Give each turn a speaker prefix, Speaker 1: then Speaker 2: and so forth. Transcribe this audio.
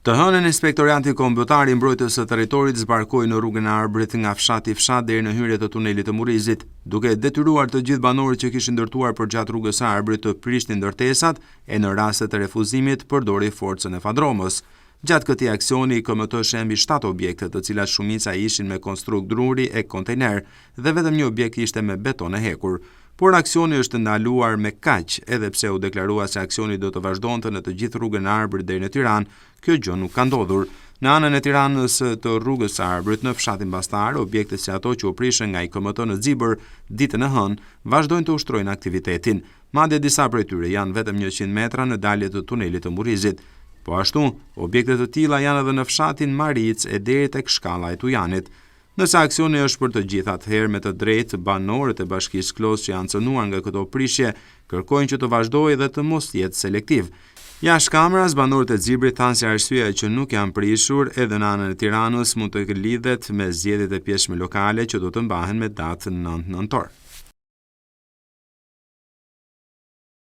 Speaker 1: Të hënën inspektorati kombëtar i mbrojtjes së territorit zbarkoi në rrugën e Arbërit nga fshati Fshat deri në hyrje të tunelit të Murrizit, duke detyruar të gjithë banorët që kishin ndërtuar përgjatë rrugës së Arbërit të prishnin ndërtesat e në raste të refuzimit përdori forcën e fadromës. Gjatë këtij aksioni, KMT shembi 7 objekte, të cilat shumica ishin me konstrukt druri e kontejner dhe vetëm një objekt ishte me beton e hekur. Por aksioni është ndaluar me kaq, edhe pse u deklarua se aksioni do të vazhdonte në të gjithë rrugën e Arbërit deri në Tiranë. Kjo gjë nuk ka ndodhur. Në anën e Tiranës të rrugës së Arbërit në fshatin Bastar, objekte si ato që u prishën nga KMT në Zibër ditën e hënë vazhdojnë të ushtrojnë aktivitetin. Madje disa prej tyre janë vetëm 100 metra në dalje të tunelit të Murrizit. Po ashtu, objekte të tilla janë edhe në fshatin Maric e deri tek shkalla e Tujanit. Nëse aksioni është për të gjithë, atëherë me të drejtë banorët e Bashkisë Klos që janë cënuar nga këto prishje kërkojnë që të vazhdojë dhe të mos jetë selektiv. Jashtë kamerës, banorët e Zibrit thanë se arsyeja që nuk janë prishur edhe në anën e Tiranës mund të lidhet me zgjedhjet e pjesëme lokale që do të mbahen me datën 9 nëntor.